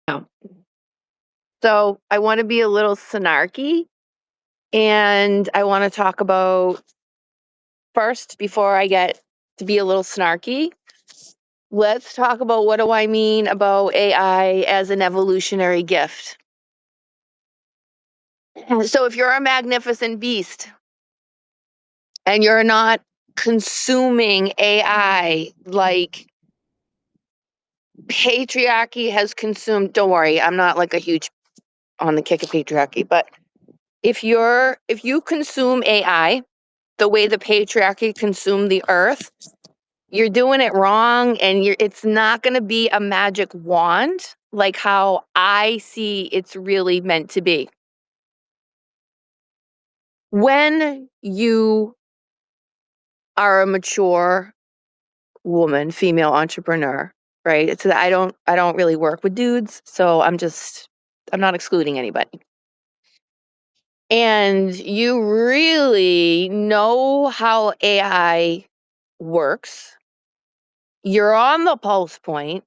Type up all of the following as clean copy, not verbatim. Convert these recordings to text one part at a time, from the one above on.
now. So I want to be a little snarky and I want to talk about first, before I get to be a little snarky, let's talk about what do I mean about AI as an evolutionary gift. So if you're a magnificent beast and you're not consuming AI like patriarchy has consumed, don't worry, I'm not like a huge on the kick of patriarchy, but if you consume AI the way the patriarchy consumed the earth, you're doing it wrong and it's not going to be a magic wand like how I see it's really meant to be. When you are a mature woman, female entrepreneur, right? It's that I don't really work with dudes, so I'm not excluding anybody. And you really know how AI works. You're on the pulse point,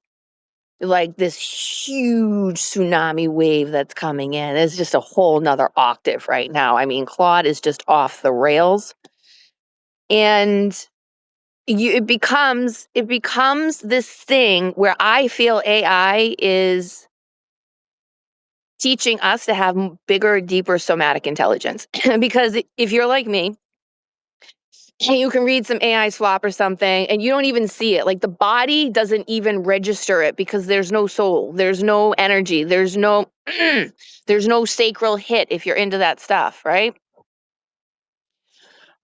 like this huge tsunami wave that's coming in. It's just a whole nother octave right now. I mean, Claude is just off the rails. And it becomes this thing where I feel AI is teaching us to have bigger, deeper somatic intelligence. Because if you're like me, and you can read some AI swap or something and you don't even see it. Like the body doesn't even register it because there's no soul, there's no energy, there's no there's no sacral hit if you're into that stuff, right?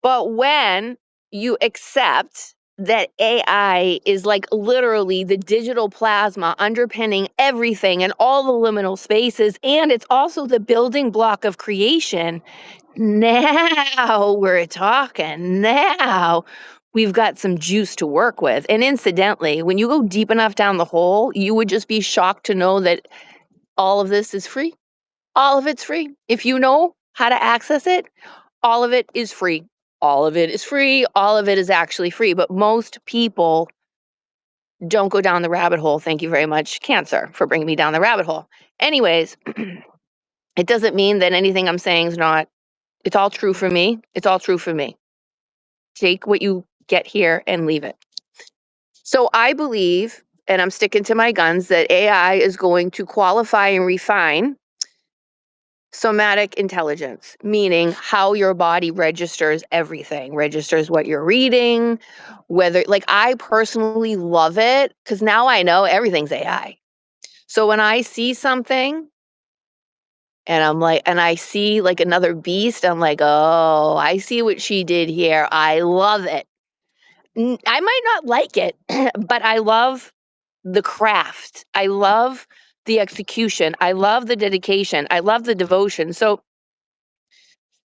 But when you accept that AI is like literally the digital plasma underpinning everything and all the liminal spaces, and it's also the building block of creation. Now we're talking. Now we've got some juice to work with. And incidentally, when you go deep enough down the hole, you would just be shocked to know that all of this is free. All of it's free. If you know how to access it, all of it is free. All of it is free. All of it is actually free. But most people don't go down the rabbit hole. Thank you very much, Cancer, for bringing me down the rabbit hole. Anyways, it doesn't mean that anything I'm saying is not, it's all true for me. It's all true for me. Take what you get here and leave it. So I believe, and I'm sticking to my guns, that AI is going to qualify and refine somatic intelligence, meaning how your body registers everything, registers what you're reading, whether, like, I personally love it because now I know everything's AI. So when I see something and I'm like, and I see like another beast, I'm like, oh, I see what she did here. I love it. I might not like it, but I love the craft. I love the execution. I love the dedication. I love the devotion. So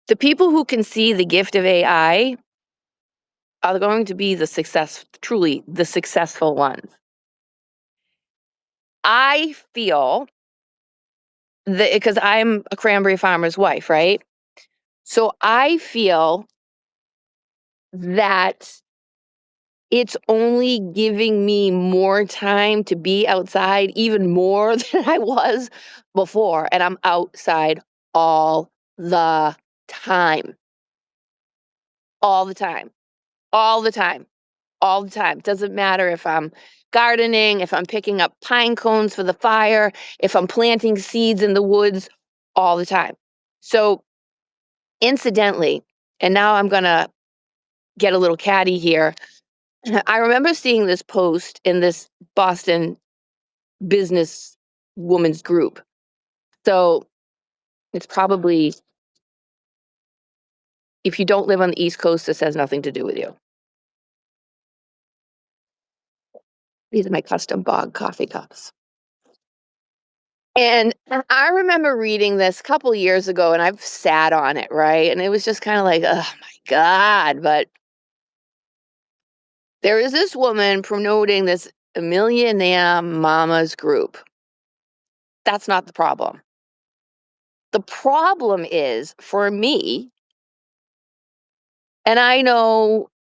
the people who can see the gift of AI are going to be truly the successful ones. I feel that because I'm a cranberry farmer's wife, right? So I feel that it's only giving me more time to be outside, even more than I was before. And I'm outside all the time, all the time, all the time, all the time. Doesn't matter if I'm gardening, if I'm picking up pine cones for the fire, if I'm planting seeds in the woods, all the time. So, incidentally, and now I'm going to get a little catty here. I remember seeing this post in this Boston business woman's group. So it's probably, if you don't live on the East Coast, this has nothing to do with you. These are my custom bog coffee cups. And I remember reading this a couple years ago and I've sat on it, right? And it was just kind of like, oh my God. But there is this woman promoting this millionaire mamas group. That's not the problem. The problem is for me, and I know,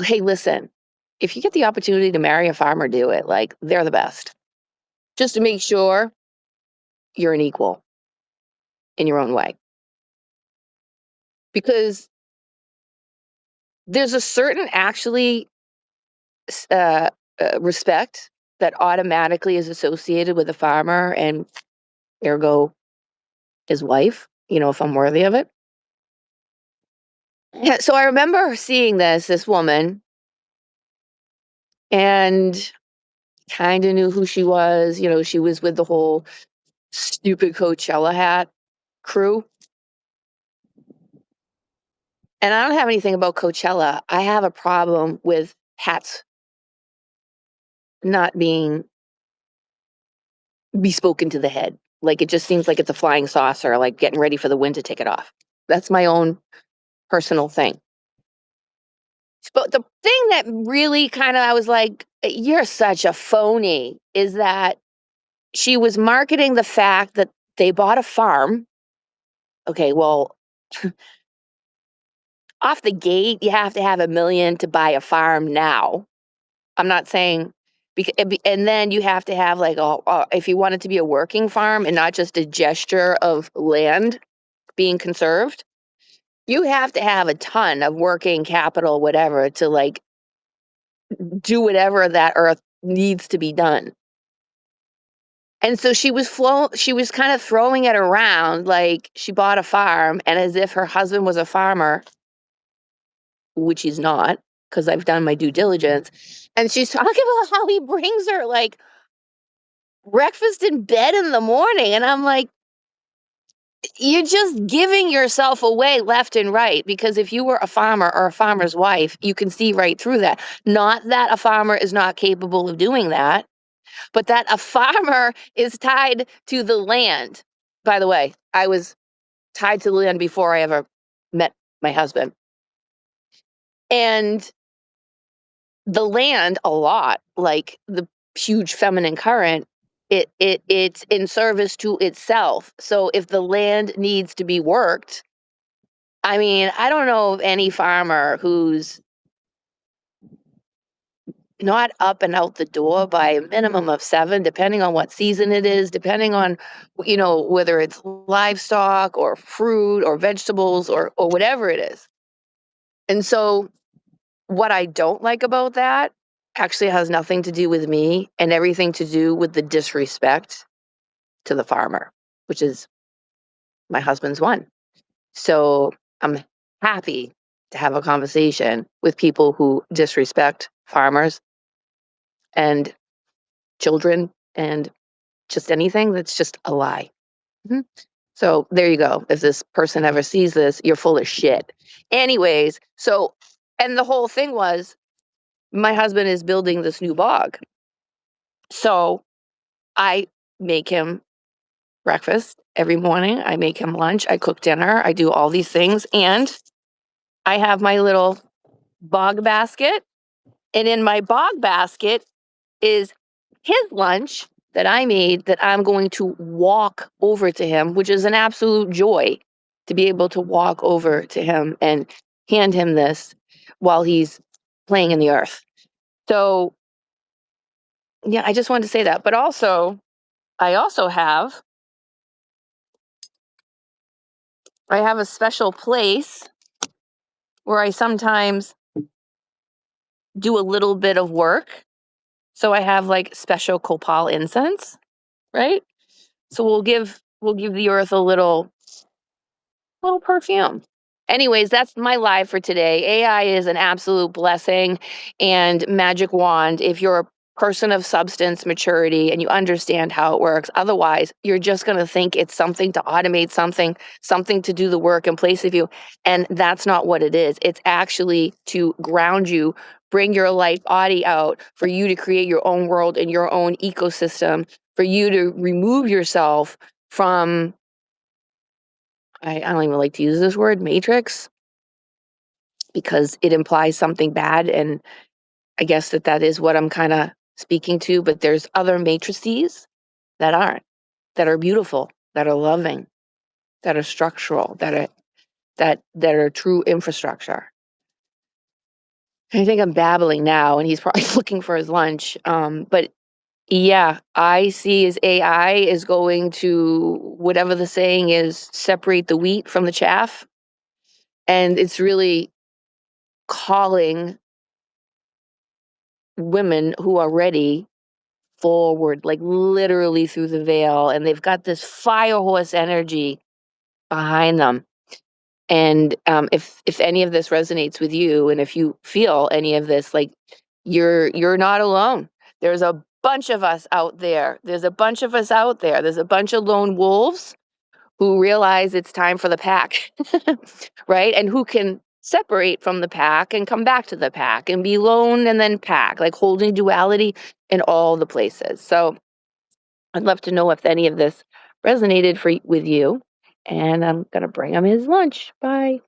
hey, listen, if you get the opportunity to marry a farmer, do it. Like, they're the best. just to make sure you're an equal in your own way. Because there's a certain actually respect that automatically is associated with a farmer and ergo his wife, if I'm worthy of it. Yeah, so I remember seeing this woman, and kind of knew who she was. She was with the whole stupid Coachella hat crew. And I don't have anything about Coachella. I have a problem with hats not being bespoken to the head. Like, it just seems like it's a flying saucer, like getting ready for the wind to take it off. That's my own personal thing. But the thing that really kind of, I was like, you're such a phony, is that she was marketing the fact that they bought a farm. Okay, well, off the gate, you have to have 1 million to buy a farm now. I'm not saying, and then you have to have like if you want it to be a working farm and not just a gesture of land being conserved, you have to have a ton of working capital, whatever, to like do whatever that earth needs to be done. And so she was kind of throwing it around like she bought a farm, and as if her husband was a farmer, which he's not, because I've done my due diligence. And she's talking about how he brings her like breakfast in bed in the morning. And I'm like, you're just giving yourself away left and right, because if you were a farmer or a farmer's wife, you can see right through that. Not that a farmer is not capable of doing that, but that a farmer is tied to the land. By the way, I was tied to the land before I ever met my husband. And the land, a lot, like the huge feminine current, it's in service to itself. So if the land needs to be worked, I mean, I don't know of any farmer who's not up and out the door by a minimum of 7, depending on what season it is, depending on, whether it's livestock or fruit or vegetables or whatever it is. And so what I don't like about that actually has nothing to do with me and everything to do with the disrespect to the farmer, which is my husband's one. So I'm happy to have a conversation with people who disrespect farmers and children and just anything that's just a lie. Mhm. So there you go. If this person ever sees this, you're full of shit. Anyways, and the whole thing was, my husband is building this new bog. So I make him breakfast every morning. I make him lunch. I cook dinner. I do all these things. And I have my little bog basket. And in my bog basket is his lunch that I made that I'm going to walk over to him, which is an absolute joy to be able to walk over to him and hand him this while he's playing in the earth. So, yeah, I just wanted to say that. But also, I also I have a special place where I sometimes do a little bit of work. So I have like special copal incense, right? So we'll give the earth a little perfume. Anyways, that's my live for today. AI is an absolute blessing and magic wand if you're a person of substance maturity and you understand how it works. Otherwise, you're just going to think it's something to automate something to do the work in place of you. And that's not what it is. It's actually to ground you, bring your light body out for you to create your own world and your own ecosystem, for you to remove yourself from, I don't even like to use this word, matrix, because it implies something bad. And I guess that is what I'm kind of speaking to. But there's other matrices that aren't, that are beautiful, that are loving, that are structural, that are true infrastructure. I think I'm babbling now, and he's probably looking for his lunch. But Yeah, I see as AI is going to, whatever the saying is, separate the wheat from the chaff. And it's really calling women who are ready forward, like literally through the veil. And they've got this fire horse energy behind them. And if any of this resonates with you, and if you feel any of this, like you're not alone. There's a bunch of us out there. There's a bunch of us out there. There's a bunch of lone wolves who realize it's time for the pack, right? And who can separate from the pack and come back to the pack and be lone and then pack, like holding duality in all the places. So I'd love to know if any of this resonated with you. And I'm gonna bring him his lunch. Bye.